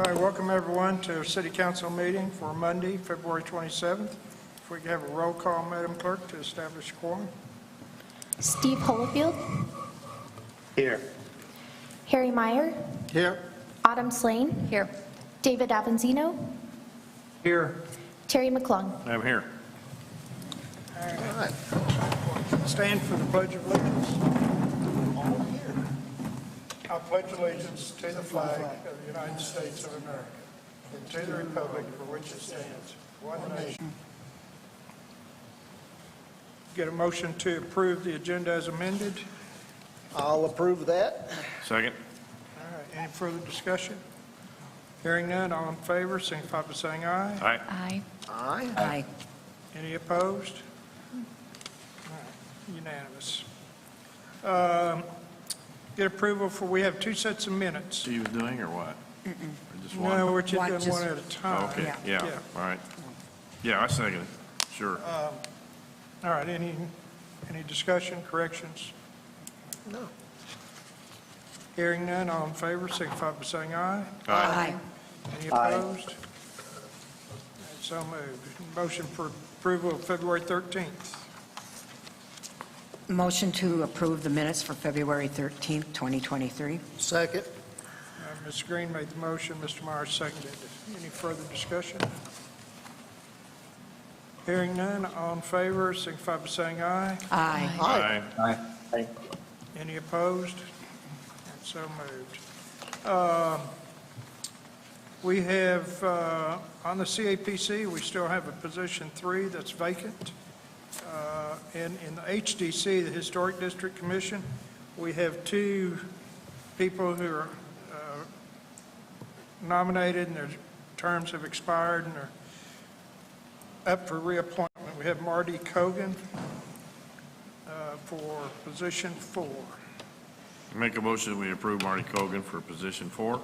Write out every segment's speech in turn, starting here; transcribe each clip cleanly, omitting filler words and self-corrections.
All right, welcome everyone to our city council meeting for Monday, February 27th. If we could have a roll call, Madam Clerk, to establish quorum. Steve Holofield. Here. Harry Meyer. Here. Autumn Slane. Here. David Avanzino. Here. Terry McClung. I'm here. All right. Stand for the Pledge of Allegiance. I pledge allegiance to the flag of the United States of America and to the republic for which it stands, one nation. Get a motion to approve the agenda as amended. I'll approve that. Second. All right, any further discussion? Hearing none, all in favor, signify by saying aye. Aye. Aye. Aye. Aye. Any opposed? All right, unanimous. Get approval for, we have two sets of minutes. So you was doing or what? Or just one? No, we're just One, doing just- one at a time. Okay, yeah, all right. Yeah, I second it, sure. All right, any discussion, corrections? No. Hearing none, all in favor, signify by saying aye. Aye. Any Aye. opposed? That's so moved. Motion for approval of February 13th. Motion to approve the minutes for February 13th, 2023. Second. Ms. Green made the motion, Mr. Myers seconded. Any further discussion? Hearing none, all in favor, signify by saying aye. Aye. Aye. Aye. Any opposed? That's so moved. We have, on the CAPC, we still have a position 3 that's vacant. And in the HDC, the Historic District Commission, we have 2 people who are nominated and their terms have expired and are up for reappointment. We have Marty Cogan for position 4. Make a motion, we approve Marty Cogan for position 4.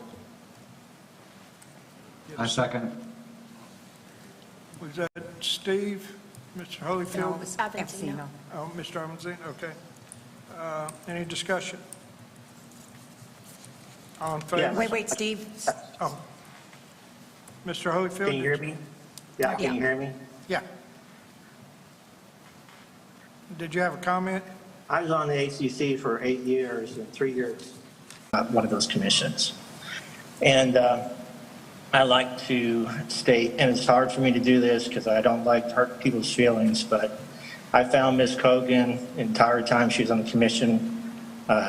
I second. Was that Steve, Mr. Holyfield? Avanzino. Oh, Mr. Avanzino, okay. Any discussion? All in favor? Wait, Steve. Oh. Mr. Holyfield? Can you hear me? Yeah, can you hear me? Yeah. Did you have a comment? I was on the ACC for 8 years and 3 years. One of those commissions. And I like to state, and it's hard for me to do this because I don't like to hurt people's feelings, but I found Ms. Cogan the entire time she was on the commission.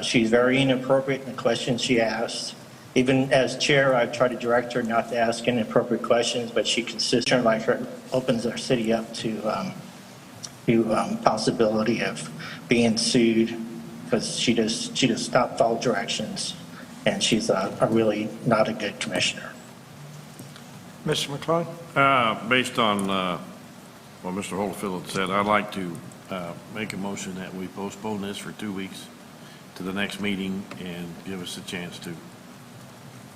She's very inappropriate in the questions she asks. Even as chair, I've tried to direct her not to ask inappropriate questions, but she consistently, like her, opens our city up to possibility of being sued because she just not follow directions, and she's a really not a good commissioner. Mr. McClung? Based on what Mr. Holyfield had said, I'd like to make a motion that we postpone this for 2 weeks to the next meeting and give us a chance to,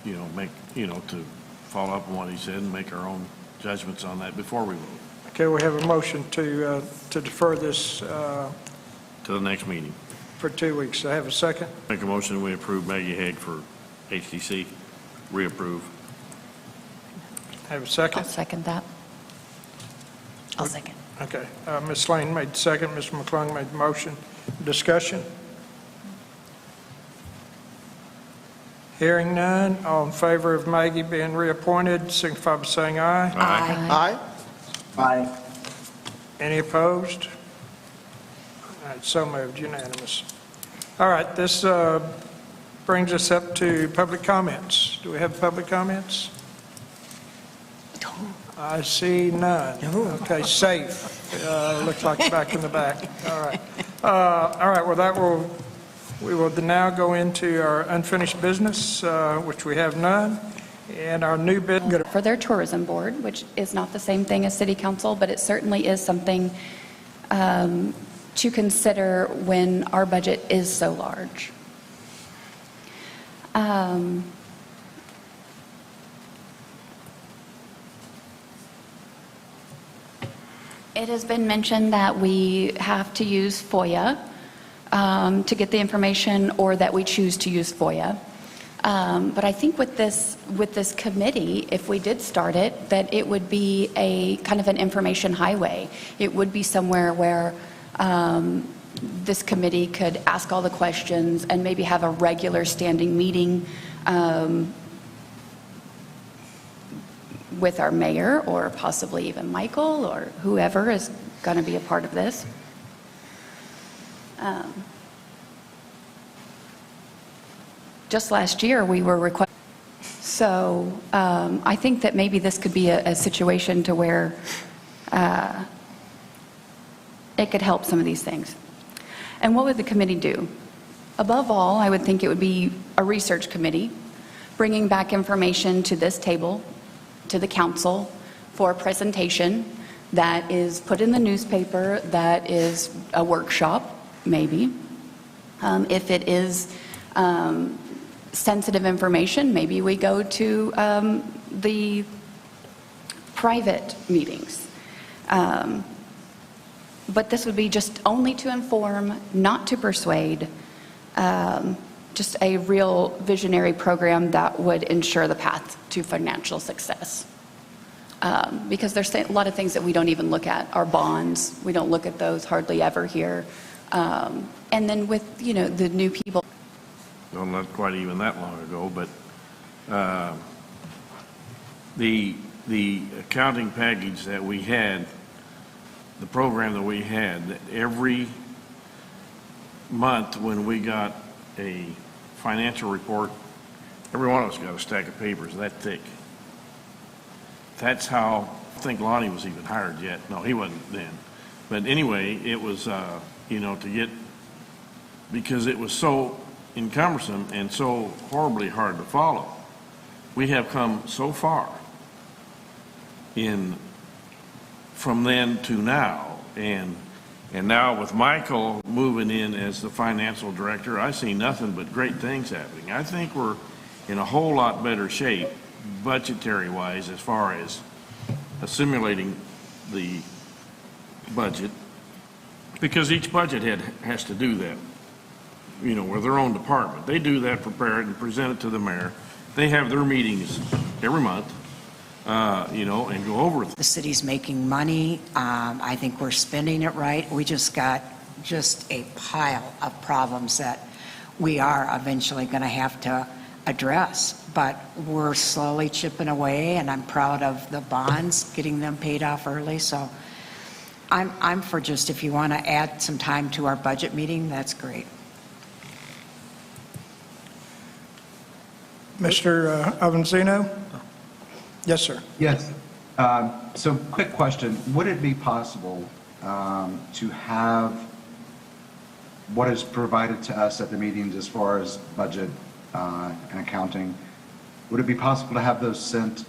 to follow up on what he said and make our own judgments on that before we vote. Okay, we have a motion to defer this To the next meeting. for 2 weeks. I have a second. Make a motion, we approve Maggie Haig for HTC, reapprove. Have a second? I'll second that. I'll second. Okay. Ms. Slane made the second. Mr. McClung made the motion. Discussion? Hearing none. All in favor of Maggie being reappointed, signify by saying aye. Aye. Aye. Any opposed? All right, so moved, unanimous. All right, this brings us up to public comments. Do we have public comments? I see none. Okay, safe. Looks like back in the back. All right. All right, well, we will now go into our unfinished business, which we have none, and our new business. For their tourism board, which is not the same thing as city council, but it certainly is something to consider when our budget is so large. It has been mentioned that we have to use FOIA to get the information, or that we choose to use FOIA. But I think with this committee, if we did start it, that it would be a kind of an information highway. It would be somewhere where this committee could ask all the questions and maybe have a regular standing meeting with our mayor, or possibly even Michael, or whoever is going to be a part of this. Just last year, we were requested. So I think that maybe this could be a situation to where it could help some of these things. And what would the committee do? Above all, I would think it would be a research committee, bringing back information to this table, to the council, for a presentation that is put in the newspaper, that is a workshop, maybe. If it is sensitive information, maybe we go to the private meetings. But this would be just only to inform, not to persuade, just a real visionary program that would ensure the path to financial success. Because there's a lot of things that we don't even look at. Our bonds, we don't look at those hardly ever here. And then with, the new people. Well, not quite even that long ago, but the accounting package that we had, the program that we had, that every month when we got a financial report, every one of us got a stack of papers that thick. That's how, I think Lonnie was even hired yet. No, he wasn't then. But anyway, it was, to get, because it was so encumbersome and so horribly hard to follow. We have come so far from then to now, and now with Michael moving in as the financial director, I see nothing but great things happening. I think we're in a whole lot better shape budgetary-wise as far as assimilating the budget, because each budget head has to do that, with their own department. They do that, prepare it, and present it to the mayor. They have their meetings every month, and go over it. The city's making money. I think we're spending it right. We just got a pile of problems that we are eventually going to have to address. But we're slowly chipping away, and I'm proud of the bonds, getting them paid off early. So I'm for just, if you want to add some time to our budget meeting, that's great. Mr. Avanzino? Yes, sir. Yes. So quick question. Would it be possible to have what is provided to us at the meetings as far as budget and accounting, would it be possible to have those sent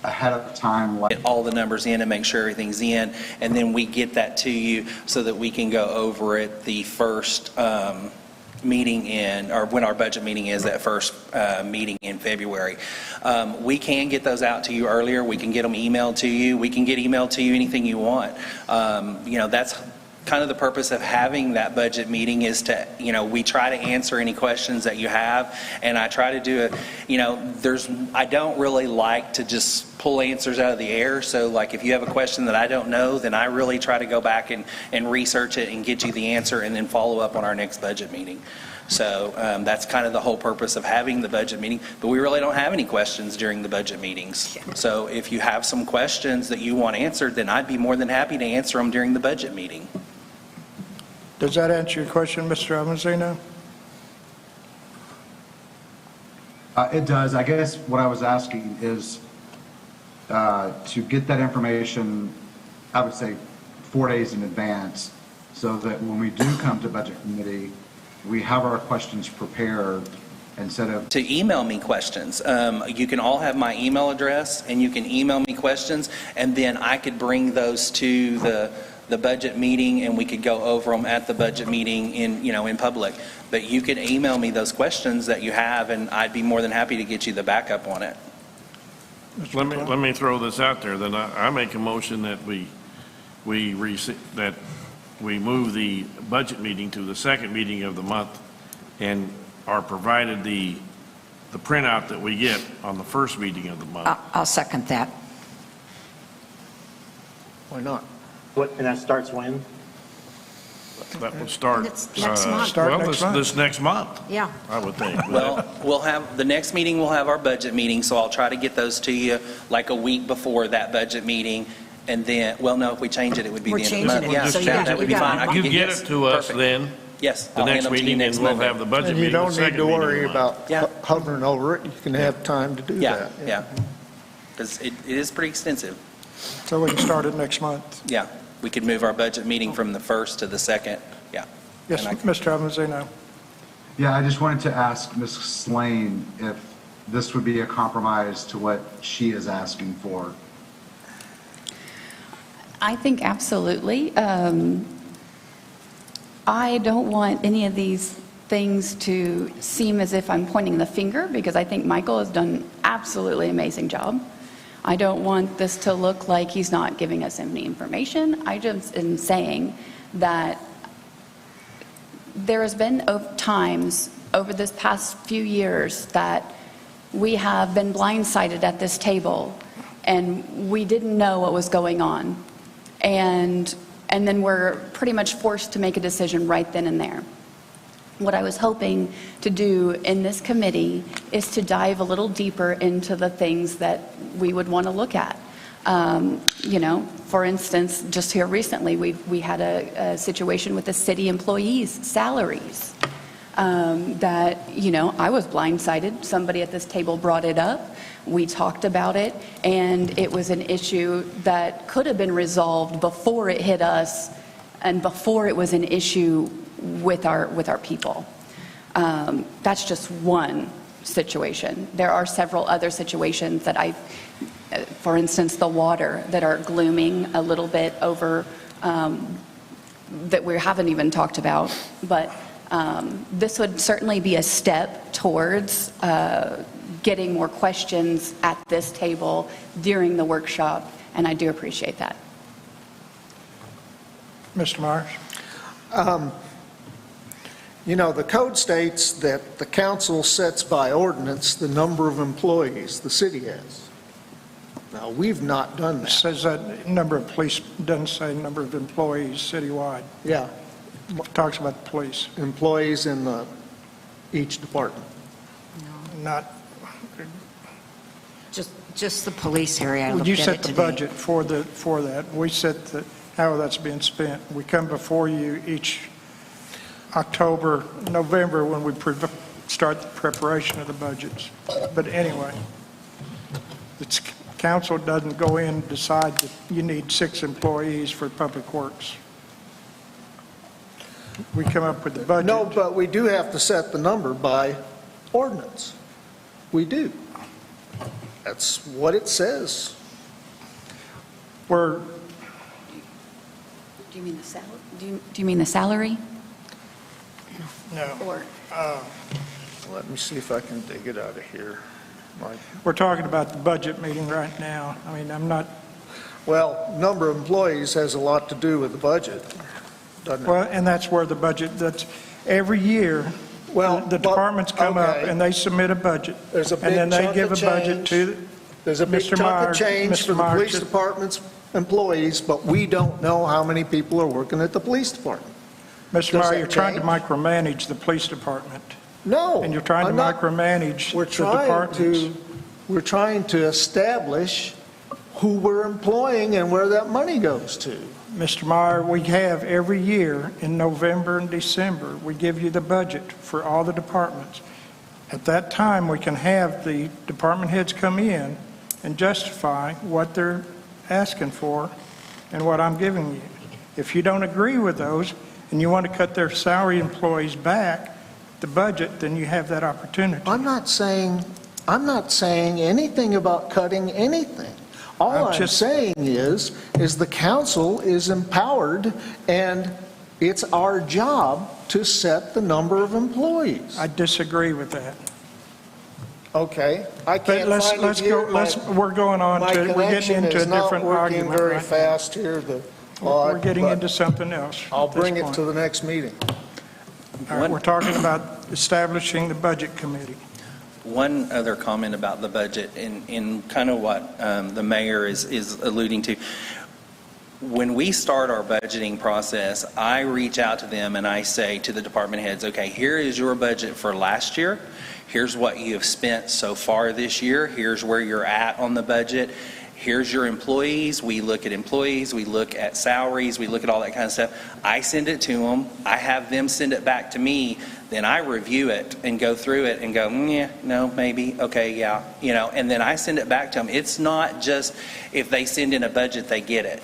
ahead of time? Get all the numbers in and make sure everything's in, and then we get that to you so that we can go over it the first meeting or when our budget meeting is, that first meeting in February. We can get those out to you earlier. We can get them emailed to you. We can get emailed to you anything you want. That's kind of the purpose of having that budget meeting, is to, we try to answer any questions that you have, and I try to do it, I don't really like to just pull answers out of the air. So like if you have a question that I don't know, then I really try to go back and research it and get you the answer and then follow up on our next budget meeting. So that's kind of the whole purpose of having the budget meeting, but we really don't have any questions during the budget meetings. So if you have some questions that you want answered, then I'd be more than happy to answer them during the budget meeting. Does that answer your question, Mr. Avanzino? It does. I guess what I was asking is to get that information, I would say 4 days in advance, so that when we do come to budget committee, we have our questions prepared instead of... To email me questions. You can all have my email address, and you can email me questions, and then I could bring those to the budget meeting, and we could go over them at the budget meeting in public. But you can email me those questions that you have, and I'd be more than happy to get you the backup on it. Let me throw this out there. Then I make a motion that we move the budget meeting to the second meeting of the month, and are provided the printout that we get on the first meeting of the month. I'll second that. Why not? And that starts when? That would start. It's next month. Start Well, next month. this next month, Yeah. I would think. Well, we'll have, the next meeting, we'll have our budget meeting, so I'll try to get those to you like a week before that budget meeting. And then, well, no, if we change it, it would be We're the end of changing the month. it, Yeah, so you that got- would be you got fine. it. I can You get yes, it to us perfect. then, Yes, the I'll hand next them to you meeting, next and we'll Monday. have the budget And you meeting the don't need second to meeting of worry the month. about Yeah. hovering over it. You can have time to do Yeah, that. yeah. Because it is pretty extensive. So we can start it next month. Yeah, we could move our budget meeting from the 1st to the 2nd, yeah. Yes, And I- Mr. Avanzino. Yeah, I just wanted to ask Ms. Slane if this would be a compromise to what she is asking for. I think absolutely. I don't want any of these things to seem as if I'm pointing the finger, because I think Michael has done an absolutely amazing job. I don't want this to look like he's not giving us any information. I just am saying that there has been times over this past few years that we have been blindsided at this table and we didn't know what was going on. And then we're pretty much forced to make a decision right then and there. What I was hoping to do in this committee is to dive a little deeper into the things that we would want to look at. You know, for instance, just here recently, we had a situation with the city employees' salaries that, you know, I was blindsided. Somebody at this table brought it up. We talked about it, and it was an issue that could have been resolved before it hit us and before it was an issue with our people. That's just one situation. There are several other situations that for instance, the water, that are glooming a little bit over, that we haven't even talked about. But this would certainly be a step towards getting more questions at this table during the workshop, and I do appreciate that. Mr. Myers? You know, the code states that the council sets by ordinance the number of employees the city has. Now, we've not done It that. says that number of police, doesn't say number of employees citywide. Yeah, It talks about the police, employees in each department. not, Just the police area. I looked you at set it the today. budget for that. We set how that's being spent. We come before you each October, November, when we start the preparation of the budgets. But anyway, the council doesn't go in and decide that you need 6 employees for public works. We come up with the budget. No, but we do have to set the number by ordinance. We do. That's what it says. We're, Do you mean the salary? Do you mean the salary? no, Or Let me see if I can dig it out of here. we're talking about the budget meeting right now. I mean, I'm not, Well, number of employees has a lot to do with the budget, doesn't it? well, and that's where the budget, that's, every year, Well, the departments come up okay. and they submit a budget. There's a big And then they chunk give a of budget change. to, There's a big Mr. chunk of Myers, change Mr. for the Myers, police just- department's employees, but we don't know how many people are working at the police department. Mr. Does Meyer, that you're trying to change? micromanage the police department. No. And you're trying to I'm not. micromanage We're the trying departments. we're trying to establish who we're employing and where that money goes to. Mr. Meyer, we have every year in November and December, we give you the budget for all the departments. At that time, we can have the department heads come in and justify what they're asking for and what I'm giving you. If you don't agree with those and you want to cut their salary employees back, the budget, then you have that opportunity. I'm not saying anything about cutting anything. All I'm I'm just- saying is the council is empowered, and it's our job to set the number of employees. I disagree with that. Okay, I But can't let's find it go, here. we're going on My to, we're getting connection into a is not different working argument very right now. fast here, We're getting but into something else. I'll at this bring it point. to the next meeting. All right, we're talking about establishing the budget committee. One other comment about the budget and kind of what the mayor is alluding to. When we start our budgeting process, I reach out to them and I say to the department heads, okay, here is your budget for last year. Here's what you have spent so far this year. Here's where you're at on the budget. Here's your employees. We look at employees. We look at salaries. We look at all that kind of stuff. I send it to them. I have them send it back to me. Then I review it and go through it and go, yeah, no, maybe, okay, yeah, and then I send it back to them. It's not just if they send in a budget, they get it.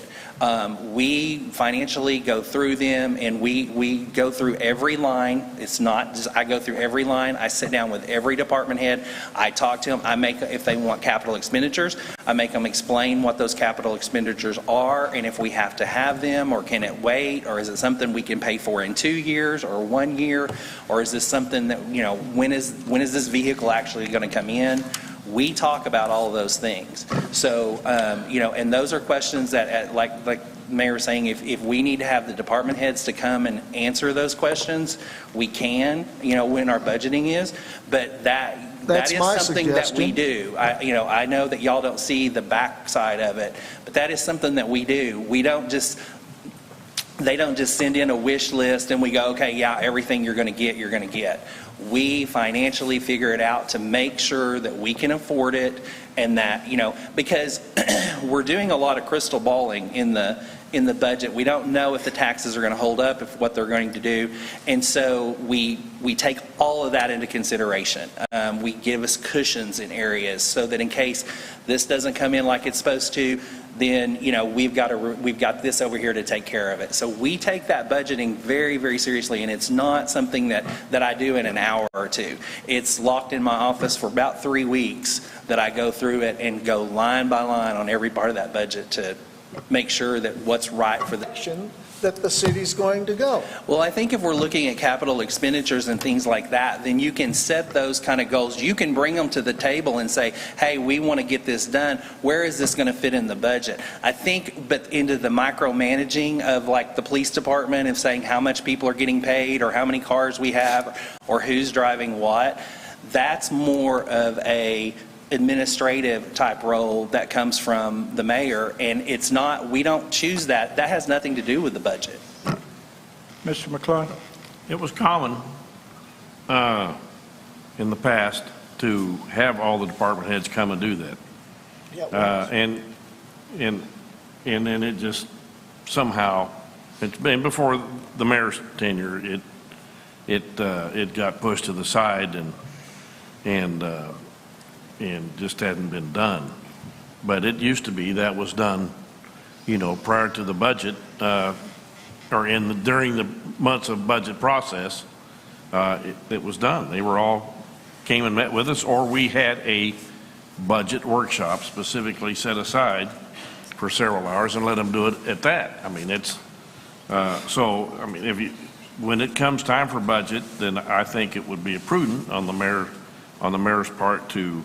We financially go through them and we go through every line. It's not just I go through every line. I sit down with every department head. I talk to them. I make, if they want capital expenditures, I make them explain what those capital expenditures are and if we have to have them or can it wait or is it something we can pay for in 2 years or 1 year or is this something that, when is this vehicle actually going to come in? We talk about all of those things. So, and those are questions that, like the Mayor was saying, if we need to have the department heads to come and answer those questions, we can, when our budgeting is. But that is something that we do. I know that y'all don't see the backside of it, but that is something that we do. We don't just, they don't just send in a wish list and we go, okay, yeah, everything you're going to get, you're going to get. We financially figure it out to make sure that we can afford it and that, because we're doing a lot of crystal balling in the budget. We don't know if the taxes are going to hold up, if what they're going to do. And so we take all of that into consideration. We give us cushions in areas so that in case this doesn't come in like it's supposed to, then we've got this over here to take care of it. So we take that budgeting very, very seriously, and it's not something that I do in an hour or two. It's locked in my office for about 3 weeks that I go through it and go line by line on every part of that budget to make sure that what's right for the that the city's going to go. Well, I think if we're looking at capital expenditures and things like that, then you can set those kind of goals. You can bring them to the table and say, hey, we want to get this done. Where is this going to fit in the budget? I think, but into the micromanaging of like the police department and saying how much people are getting paid or how many cars we have or who's driving what, that's more of a administrative type role that comes from the mayor, and it's not, we don't choose that. That has nothing to do with the budget. Mr. McClung? It was common in the past to have all the department heads come and do that. And then it just somehow, it's been before the mayor's tenure, it got pushed to the side and just hadn't been done. But it used to be that was done, prior to the budget, or during the months of budget process, it was done. They were all came and met with us, or we had a budget workshop specifically set aside for several hours and let them do it at that. I mean, it's, when it comes time for budget, then I think it would be prudent on the mayor's part to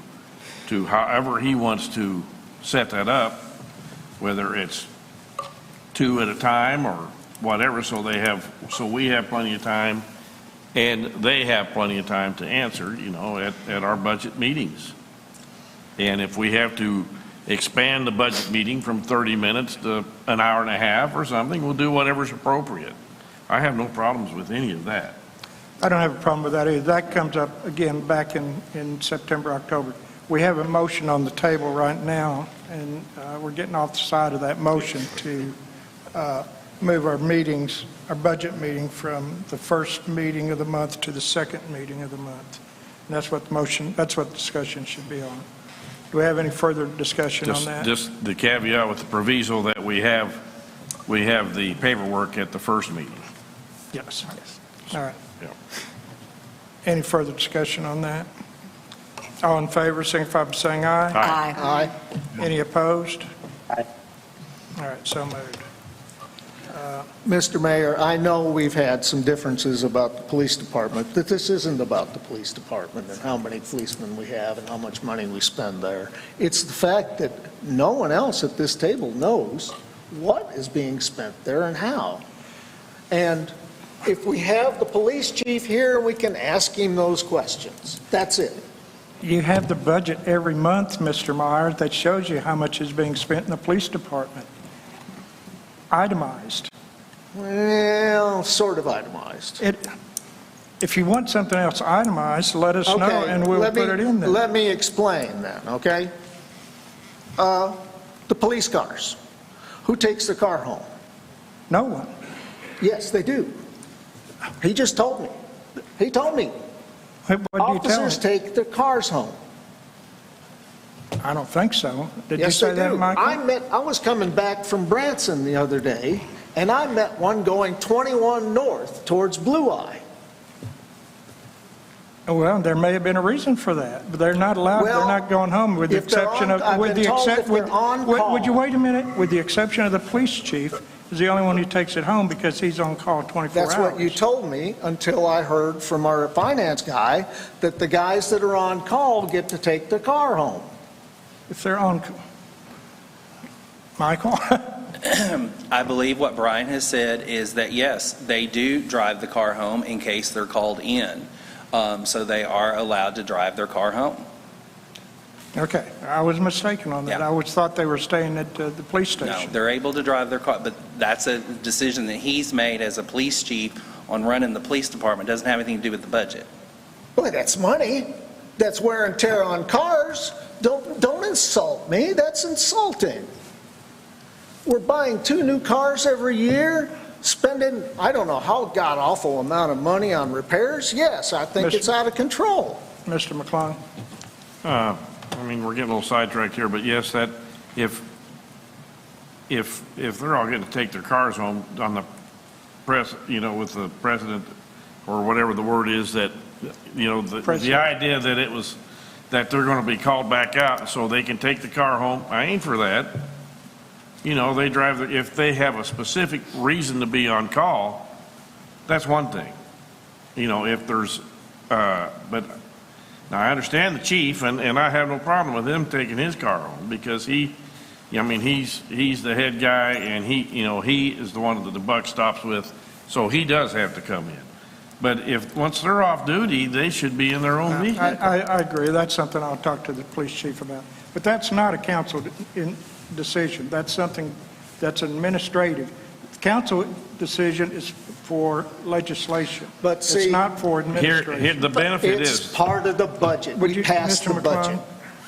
however he wants to set that up, whether it's 2 at a time or whatever, so we have plenty of time and they have plenty of time to answer, at our budget meetings. And if we have to expand the budget meeting from 30 minutes to an hour and a half or something, we'll do whatever's appropriate. I have no problems with any of that. I don't have a problem with that either. That comes up again back in September, October. We have a motion on the table right now, and we're getting off the side of that motion to move our budget meeting from the first meeting of the month to the second meeting of the month. And that's what the discussion should be on. Do we have any further discussion on that? Just the caveat with the proviso that we have the paperwork at the first meeting. Yes. All right. Yeah. Any further discussion on that? All in favor, signify by saying aye. Aye. Any opposed? Aye. All right, so moved. Mr. Mayor, I know we've had some differences about the police department, but this isn't about the police department and how many policemen we have and how much money we spend there. It's the fact that no one else at this table knows what is being spent there and how. And if we have the police chief here, we can ask him those questions. That's it. You have the budget every month, Mr. Myers, that shows you how much is being spent in the police department. Itemized. Well, sort of itemized. If you want something else itemized, let us know Okay, and we'll put it in there. Let me explain then, okay? The police cars. Who takes the car home? No one. Yes, they do. He just told me. He told me. What did you tell Officers him? take their cars home. I don't think so. Did you Yes, say they that, do. Michael? I was coming back from Branson the other day, and I met one going 21 north towards Blue Eye. Well, there may have been a reason for that, but they're not allowed, they're Well, not going home with the if they're exception on- of, I've with been the told except, if they're on call. would you wait a minute? With the exception of the police chief, is the only one who takes it home because he's on call 24 hours. That's what you told me until I heard from our finance guy that the guys that are on call get to take their car home. If they're on, Michael? I believe what Brian has said is that, yes, they do drive the car home in case they're called in. So they are allowed to drive their car home. Okay, I was mistaken on that. Yeah. I always thought they were staying at the police No, station. they're able to drive their car, but that's a decision that he's made as a police chief on running the police department. Doesn't have anything to do with the budget. Boy, that's money. That's wear and tear on cars. Don't insult me. That's insulting. We're buying 2 new cars every year, spending, I don't know how god-awful amount of money on repairs. Yes, I think it's out of control. Mr. McClung? I mean, we're getting a little sidetracked here, but yes, that, if they're all getting to take their cars home on the press, you know, with the president, or whatever the word is, that, you know, the idea that it was, that they're going to be called back out so they can take the car home, I ain't for that. You know, they drive, if they have a specific reason to be on call, that's one thing. You know, if there's, but now I understand the chief, and I have no problem with him taking his car home, because he's the head guy, and he is the one that the buck stops with, so he does have to come in. But once they're off duty, they should be in their own vehicle. I agree. That's something I'll talk to the police chief about. But that's not a council decision. That's something that's administrative. Council decision is for legislation. But see, it's not for Here, administration. the benefit It's is, part of the budget. Would We you, passed Mr. the budget.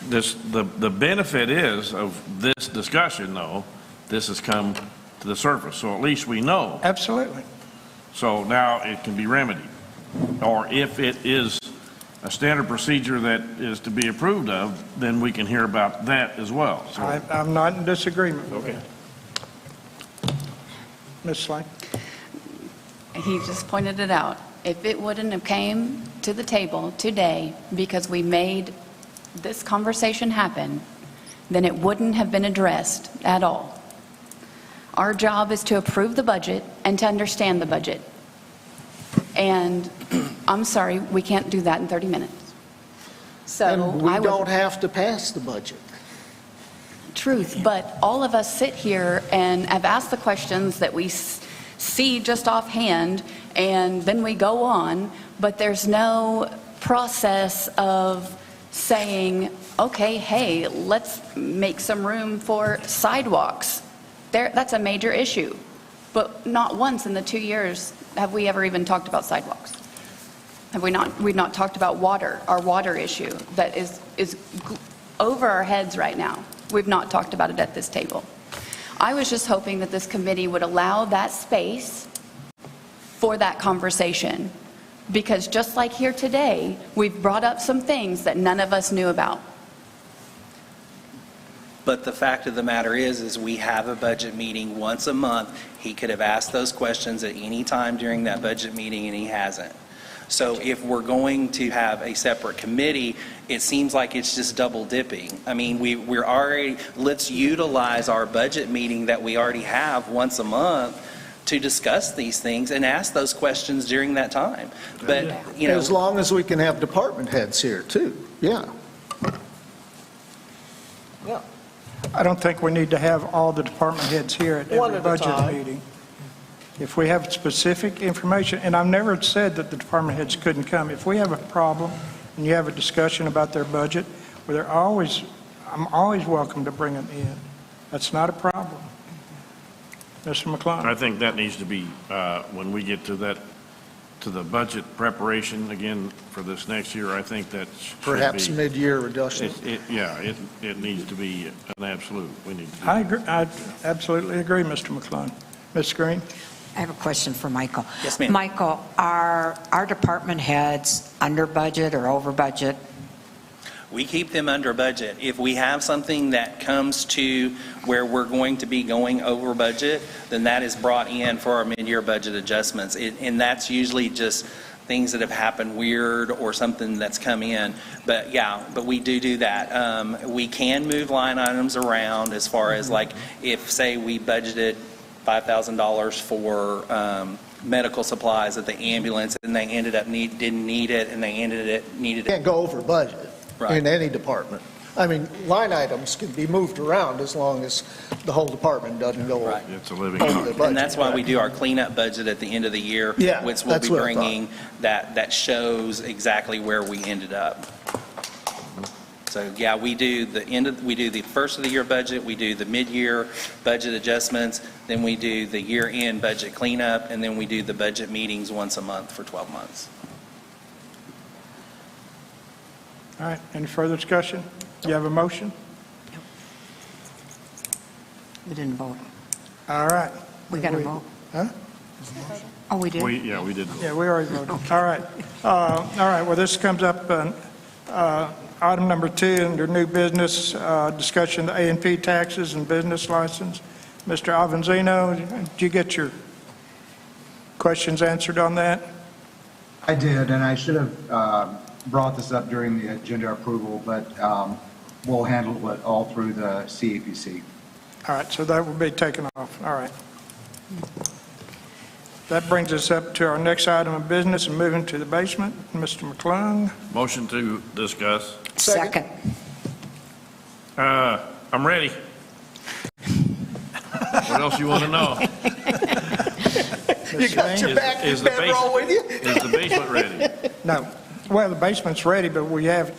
McClung? the benefit is of this discussion, though, this has come to the surface, so at least we know. Absolutely. So now it can be remedied. Or if it is a standard procedure that is to be approved of, then we can hear about that as well. So, I'm not in disagreement with okay. that. Ms. Slay? He just pointed it out. If it wouldn't have came to the table today because we made this conversation happen, then it wouldn't have been addressed at all. Our job is to approve the budget and to understand the budget. And I'm sorry, we can't do that in 30 minutes. So And we I would- don't have to pass the budget. Truth, but all of us sit here and have asked the questions that we see just offhand, and then we go on, but there's no process of saying, okay, hey, let's make some room for sidewalks. That's a major issue, but not once in the 2 years have we ever even talked about sidewalks. Have we not? We've not talked about water, our water issue that is over our heads right now. We've not talked about it at this table. I was just hoping that this committee would allow that space for that conversation, because just like here today, we've brought up some things that none of us knew about. But the fact of the matter is we have a budget meeting once a month. He could have asked those questions at any time during that budget meeting, and he hasn't. So if we're going to have a separate committee, it seems like it's just double dipping. I mean, we're already, let's utilize our budget meeting that we already have once a month to discuss these things and ask those questions during that time. But, you know. As long as we can have department heads here, too. Yeah. Yeah. I don't think we need to have all the department heads here at One every at a budget time. meeting. If we have specific information, and I've never said that the department heads couldn't come, if we have a problem and you have a discussion about their budget, well, I'm always welcome to bring them in. That's not a problem. Mr. McClung? I think that needs to be, when we get to the budget preparation again for this next year, I think that should be. Perhaps mid-year adjustment. It needs to be an absolute. We need to do I agree, I absolutely agree, Mr. McClung. Ms. Green? I have a question for Michael. Yes, ma'am. Michael, are our department heads under budget or over budget? We keep them under budget. If we have something that comes to where we're going to be going over budget, then that is brought in for our mid-year budget adjustments. And that's usually just things that have happened weird or something that's come in. But we do that. We can move line items around as far as like if, say, we budgeted $5,000 for medical supplies at the ambulance and they ended up didn't need it and they needed it. Can't go over budget in any department. I mean, line items can be moved around as long as the whole department doesn't go over It's a living the document. budget. And that's why we do our cleanup budget at the end of the year, Yeah, which we'll that's be what I thought. bringing that shows exactly where we ended up. So, we do the first of the year budget, we do the mid-year budget adjustments, then we do the year-end budget cleanup, and then we do the budget meetings once a month for 12 months. All right, any further discussion? You have a motion? We didn't vote. All right. We got to vote. Huh? Oh, we did? We did. Yeah, we already voted. All right. Well, this comes up, item number 2, under new business, discussion of the A&P taxes and business license. Mr. Avanzino, did you get your questions answered on that? I did, and I should have brought this up during the agenda approval, but we'll handle it all through the CAPC. All right, so that will be taken off. All right. That brings us up to our next item of business and moving to the basement. Mr. McClung? Motion to discuss. Second. I'm ready. What else you want to know? You got your back Is the bedroll with you? Is the basement ready? No. Well, the basement's ready, but we have,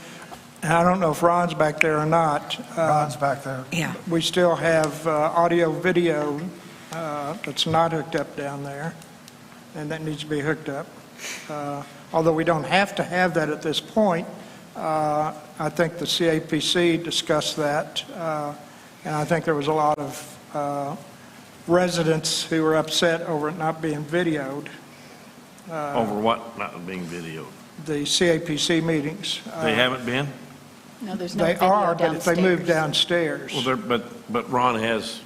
I don't know if Ron's back there or not. Ron's back there. Yeah. We still have audio, video that's not hooked up down there, and that needs to be hooked up. Although we don't have to have that at this point, I think the CAPC discussed that, and I think there was a lot of residents who were upset over it not being videoed, Over what not being videoed? the CAPC meetings. They haven't been? No, there's no They video are, but if they move downstairs. downstairs, Well, but Ron has,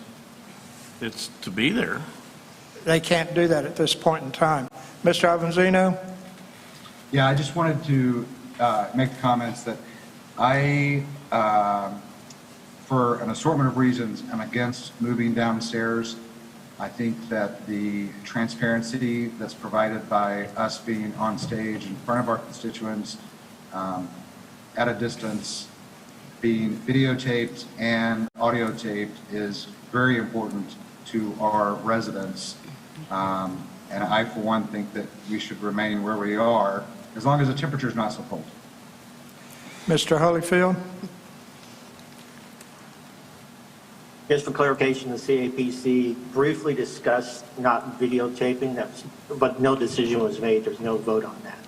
it's to be there. they can't do that at this point in time. Mr. Avanzino? Yeah, I just wanted to make the comments that I, for an assortment of reasons, am against moving downstairs. I think that the transparency that's provided by us being on stage in front of our constituents at a distance, being videotaped and audio taped is very important to our residents. And I, for one, think that we should remain where we are as long as the temperature's not so cold. Mr. Holyfield? Just for clarification, the CAPC briefly discussed not videotaping, but no decision was made. There's no vote on that.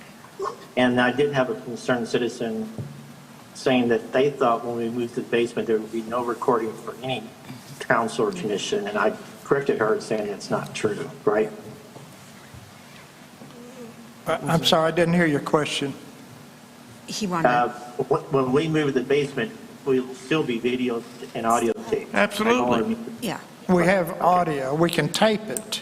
And I did have a concerned citizen saying that they thought when we moved to the basement, there would be no recording for any council or commission. And I corrected her saying that's not true, right? I'm sorry, I didn't hear your question. He wanted, When we move to the basement, we'll still be video and audio taped. Absolutely. yeah. We have audio, we can tape it.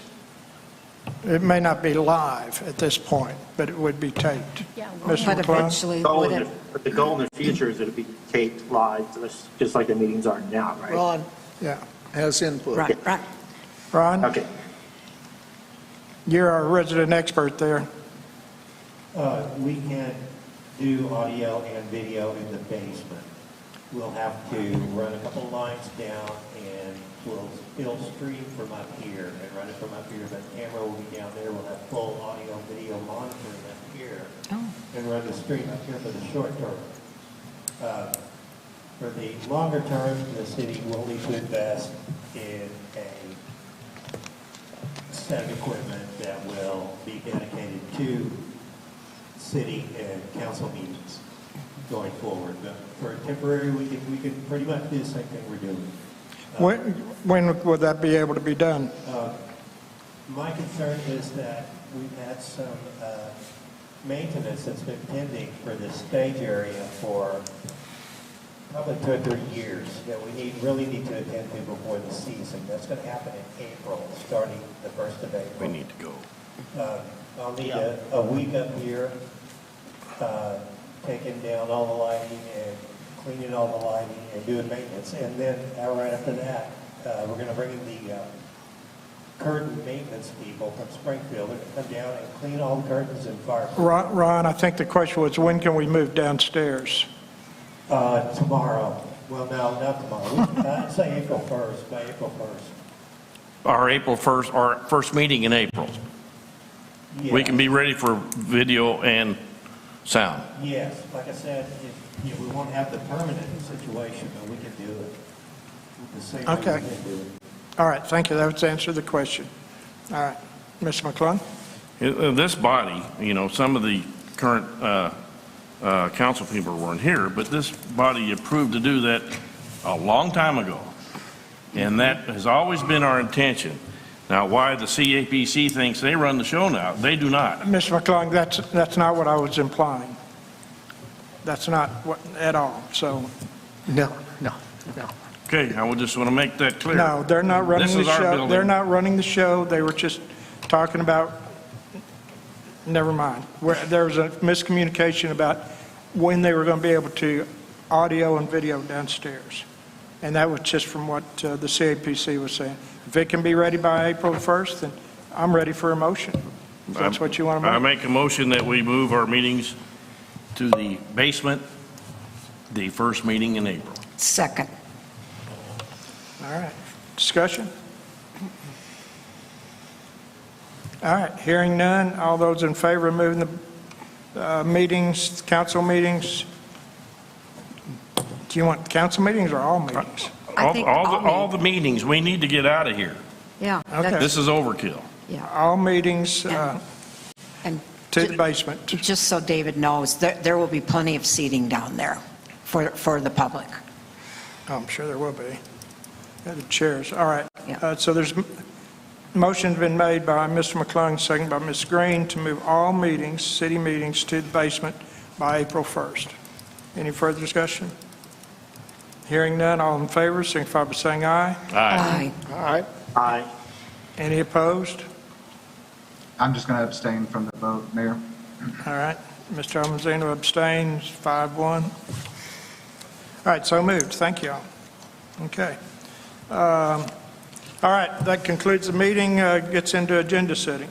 It may not be live at this point, but it would be taped. Yeah, Mr. But McClung? eventually, would it? But the goal in the future is it'll be taped live, just like the meetings are now, right? Ron Yeah. has input. Right, right. Ron, Okay. you're our resident expert there. We can't do audio and video in the basement. We'll have to run a couple lines down and it'll stream from up here and run it from up here, but the camera will be down there. We'll have full audio, video monitoring up here and run the stream up here for the short term. For the longer term, the city will need to invest in a set of equipment that will be dedicated to city and council meetings going forward. But for temporary, we can pretty much do the same thing we're doing. When would that be able to be done? My concern is that we've had some maintenance that's been pending for this stage area for probably 2 or 3 years that we really need to attend to before the season. That's going to happen in April, starting the 1st of April. We need to go. I'll need a week up here, taking down all the lighting and cleaning all the lighting and doing maintenance. And then right after that, we're going to bring in the curtain maintenance people from Springfield. They're going to come down and clean all the curtains and fire. Ron, I think the question was, when can we move downstairs? Tomorrow. Well, no, not tomorrow. I'd say April 1st, by April 1st. Our April 1st, our first meeting in April. Yeah. We can be ready for video and sound. Yes, like I said, we won't have the permanent situation, but we can do it the same way Okay. we can do it. All right, thank you. That's answered the question. All right, Mr. McClung? This body, some of the current council people weren't here, but this body approved to do that a long time ago. And that has always been our intention. Now, why the CAPC thinks they run the show now, they do not. Mr. McClung, that's not what I was implying. That's not what, at all, so. No. Okay, I just want to make that clear. No, they're not running This the is our show. building. They're not running the show. They were just talking about, never mind. There was a miscommunication about when they were going to be able to audio and video downstairs. And that was just from what the CAPC was saying. If it can be ready by April 1st, then I'm ready for a motion. If that's what you want to I make. make a motion that we move our meetings to the basement, the first meeting in April. Second. All right. Discussion? All right. Hearing none. All those in favor of moving the meetings, council meetings? Do you want council meetings or all meetings? I think All the meetings, we need to get out of here. Yeah. Okay. This is overkill. Yeah. All meetings And to the basement. just so David knows, there will be plenty of seating down there for the public. Oh, I'm sure there will be. The chairs. All right. Yeah. So there's motion's been made by Mr. McClung, second by Ms. Green, to move all meetings, city meetings, to the basement by April 1st. Any further discussion? Hearing none, all in favor, signify by saying aye. Aye. Aye. Aye. Any opposed? I'm just going to abstain from the vote, Mayor. All right. Mr. Almanzino abstains, 5-1. All right, so moved. Thank you all. Okay. All right, that concludes the meeting, gets into agenda setting.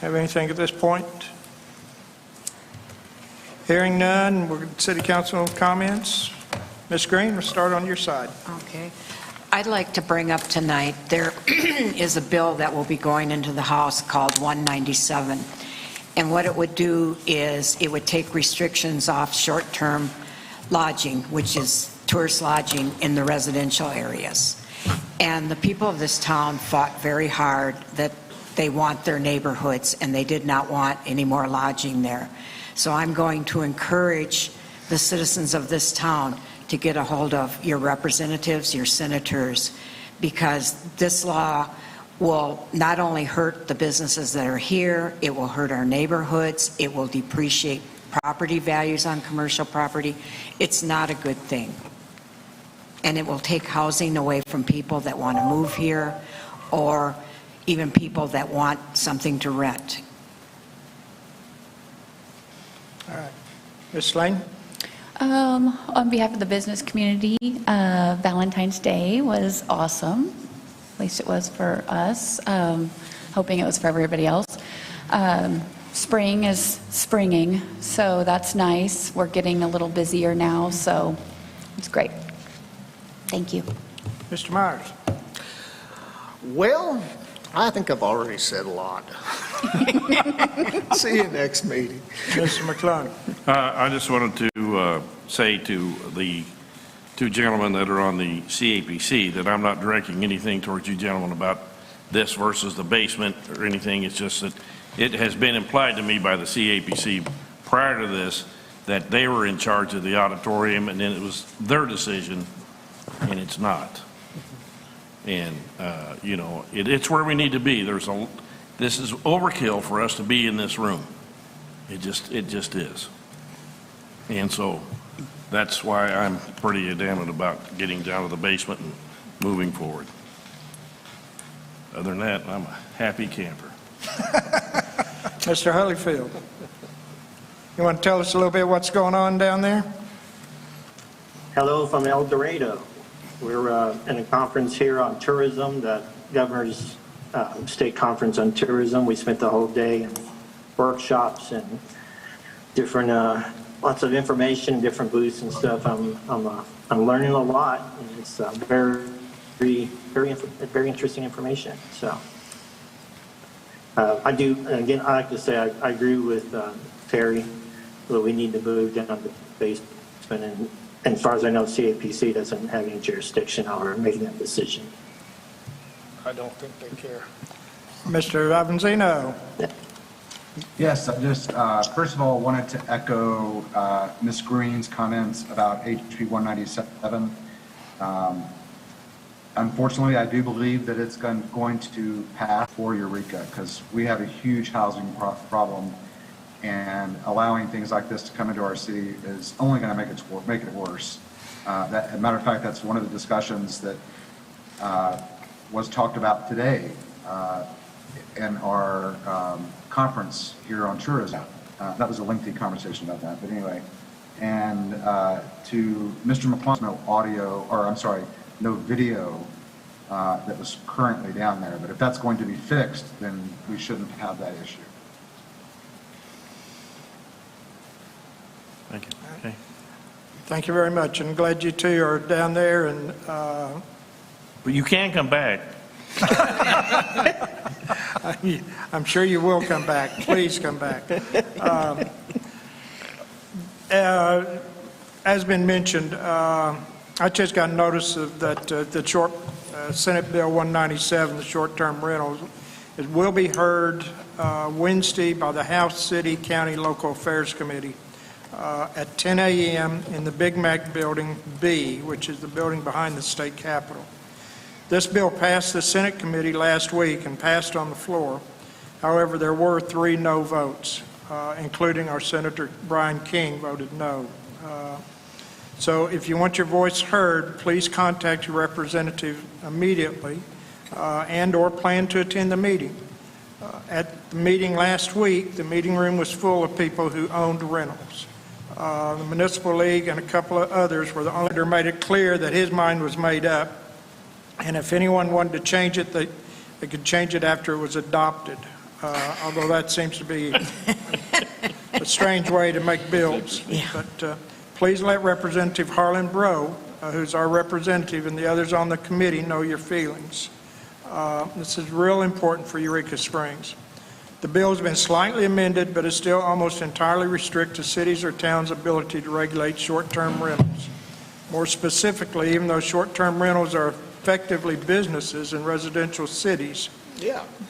Have anything at this point? Hearing none, we're city council comments. Ms. Green, we'll start on your side. Okay. I'd like to bring up tonight, there is a bill that will be going into the House called 197. And what it would do is it would take restrictions off short-term lodging, which is tourist lodging in the residential areas. And the people of this town fought very hard that they want their neighborhoods and they did not want any more lodging there. So I'm going to encourage the citizens of this town to get a hold of your representatives, your senators, because this law will not only hurt the businesses that are here, it will hurt our neighborhoods, it will depreciate property values on commercial property. It's not a good thing. And it will take housing away from people that want to move here or even people that want something to rent. All right. Ms. Lane? On behalf of the business community, Valentine's Day was awesome. At least it was for us. Hoping it was for everybody else. Spring is springing, so that's nice. We're getting a little busier now, so it's great. Thank you. Mr. Myers? Well, I think I've already said a lot. See you next meeting. Mr. McClung? I just wanted to say to the two gentlemen that are on the CAPC that I'm not directing anything towards you gentlemen about this versus the basement or anything. It's just that it has been implied to me by the CAPC prior to this that they were in charge of the auditorium, and then it was their decision, and it's not. And, you know, it's where we need to be. This is overkill for us to be in this room. It just is. And so that's why I'm pretty adamant about getting down to the basement and moving forward. Other than that, I'm a happy camper. Mr. Holyfield? You want to tell us a little bit what's going on down there? Hello from El Dorado. We're in a conference here on tourism, the governor's state conference on tourism. We spent the whole day in workshops and different, lots of information, different booths and stuff. I'm learning a lot, and it's very interesting information. So I like to say I agree with Terry that we need to move down to the basement, and as far as I know, CAPC doesn't have any jurisdiction over making that decision. I don't think they care. Mr. Avanzino? Yes, I just, first of all, wanted to echo Ms. Green's comments about HB 197. Unfortunately, I do believe that it's going to pass for Eureka because we have a huge housing problem, and allowing things like this to come into our city is only going to make it worse. As a matter of fact, that's one of the discussions that was talked about today in our conference here on tourism. That was a lengthy conversation about that, but anyway. And to Mr. McClung, no video that was currently down there. But if that's going to be fixed, then we shouldn't have that issue. Thank you. Okay. Thank you very much, and glad you two are down there. And But you can come back. I'm sure you will come back. Please come back. As been mentioned, I just got notice of that the short Senate Bill 197, the short-term rentals, it will be heard Wednesday by the House, City, County, Local Affairs Committee at 10 a.m. in the Big Mac Building B, which is the building behind the state capitol. This bill passed the Senate committee last week and passed on the floor. However, there were 3 no votes, including our Senator Brian King voted no. So if you want your voice heard, please contact your representative immediately and or plan to attend the meeting. At the meeting last week, the meeting room was full of people who owned rentals. The Municipal League and a couple of others were the only that made it clear that his mind was made up, and if anyone wanted to change it, they could change it after it was adopted, although that seems to be a strange way to make bills. Yeah. But please let Representative Harlan Breaux, who's our representative, and the others on the committee know your feelings. This is real important for Eureka Springs. The bill has been slightly amended, but it still almost entirely restricts a city's or town's ability to regulate short-term rentals. More specifically, even though short-term rentals are effectively businesses in residential cities,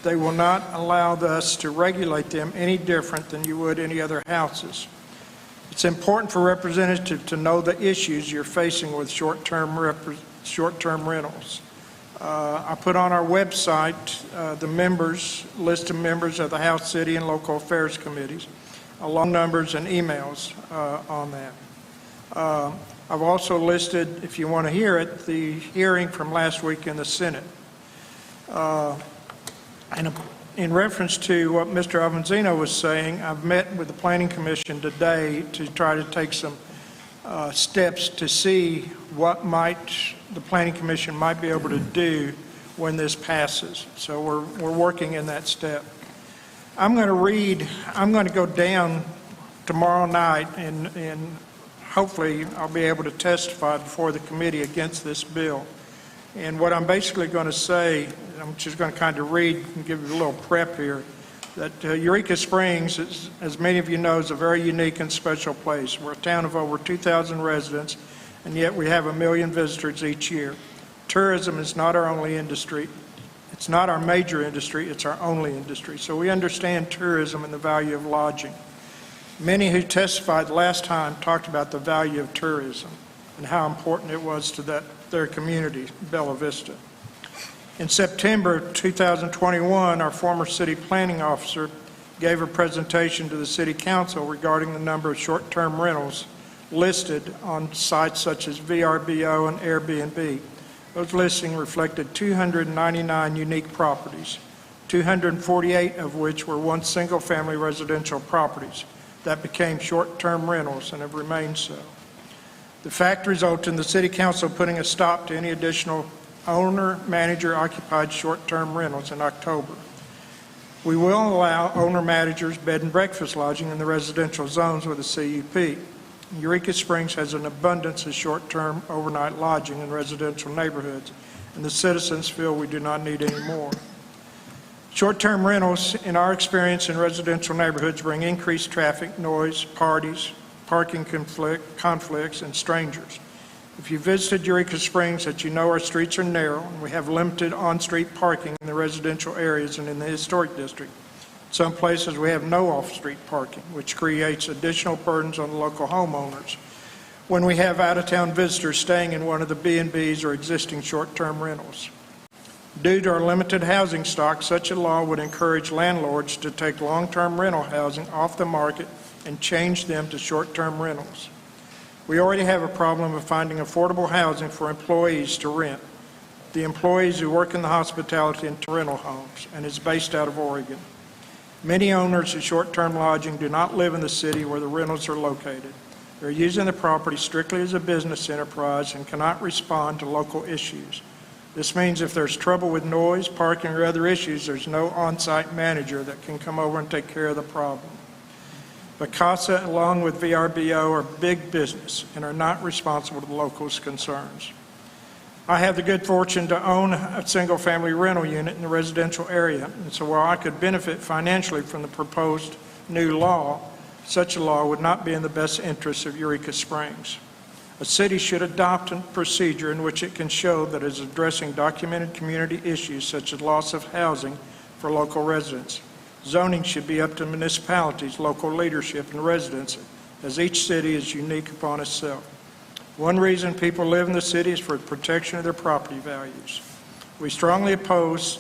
they will not allow us to regulate them any different than you would any other houses. It's important for representatives to know the issues you're facing with short-term rentals. I put on our website the list of members of the House, City, and Local Affairs Committees, along numbers and emails on that. I've also listed, if you want to hear it, the hearing from last week in the Senate. And in reference to what Mr. Avanzino was saying, I've met with the Planning Commission today to try to take some steps to see what the Planning Commission might be able to do when this passes. So we're working in that step. I'm going to go down tomorrow night and hopefully I'll be able to testify before the committee against this bill. And what I'm basically going to say, I'm just going to kind of read and give you a little prep here, that Eureka Springs, as many of you know, is a very unique and special place. We're a town of over 2,000 residents, and yet we have 1 million visitors each year. Tourism is not our only industry. It's not our major industry, it's our only industry. So we understand tourism and the value of lodging. Many who testified last time talked about the value of tourism and how important it was to their community, Bella Vista. In September 2021, our former city planning officer gave a presentation to the city council regarding the number of short-term rentals listed on sites such as VRBO and Airbnb. Those listings reflected 299 unique properties, 248 of which were once single-family residential properties that became short-term rentals and have remained so. The fact resulted in the City Council putting a stop to any additional owner-manager occupied short-term rentals in October. We will allow owner-managers bed and breakfast lodging in the residential zones with a CUP. Eureka Springs has an abundance of short-term overnight lodging in residential neighborhoods, and the citizens feel we do not need any more. Short-term rentals, in our experience in residential neighborhoods, bring increased traffic, noise, parties, parking conflicts, and strangers. If you visited Eureka Springs, that you know our streets are narrow, and we have limited on-street parking in the residential areas and in the historic district. Some places we have no off-street parking, which creates additional burdens on the local homeowners when we have out-of-town visitors staying in one of the B&Bs or existing short-term rentals. Due to our limited housing stock, such a law would encourage landlords to take long-term rental housing off the market and change them to short-term rentals. We already have a problem of finding affordable housing for employees to rent, the employees who work in the hospitality and rental homes, and is based out of Oregon. Many owners of short-term lodging do not live in the city where the rentals are located. They're using the property strictly as a business enterprise and cannot respond to local issues. This means if there's trouble with noise, parking, or other issues, there's no on-site manager that can come over and take care of the problem. Vacasa, along with VRBO, are big business and are not responsible to the locals' concerns. I have the good fortune to own a single-family rental unit in the residential area, and so while I could benefit financially from the proposed new law, such a law would not be in the best interests of Eureka Springs. A city should adopt a procedure in which it can show that it is addressing documented community issues such as loss of housing for local residents. Zoning should be up to municipalities, local leadership, and residents, as each city is unique upon itself. One reason people live in the city is for the protection of their property values. We strongly oppose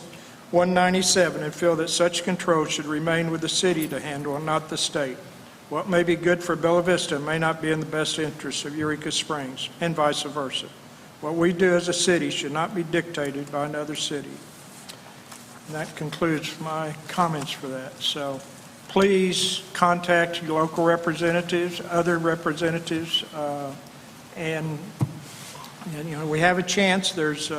197 and feel that such control should remain with the city to handle and not the state. What may be good for Bella Vista may not be in the best interests of Eureka Springs, and vice versa. What we do as a city should not be dictated by another city. And that concludes my comments for that. So please contact your local representatives, other representatives, and you know, we have a chance. There's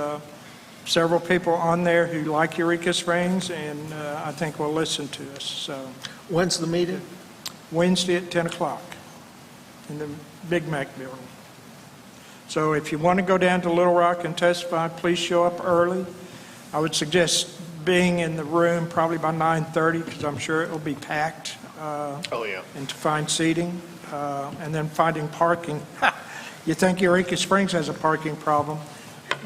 several people on there who like Eureka Springs, and I think will listen to us. So When's the meeting? Wednesday at 10 o'clock in the Big Mac building. So if you want to go down to Little Rock and testify, please show up early. I would suggest being in the room probably by 9:30, because I'm sure it will be packed. And to find seating, and then finding parking. You think Eureka Springs has a parking problem?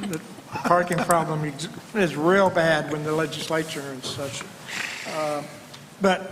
The parking problem is real bad when the legislature is such. But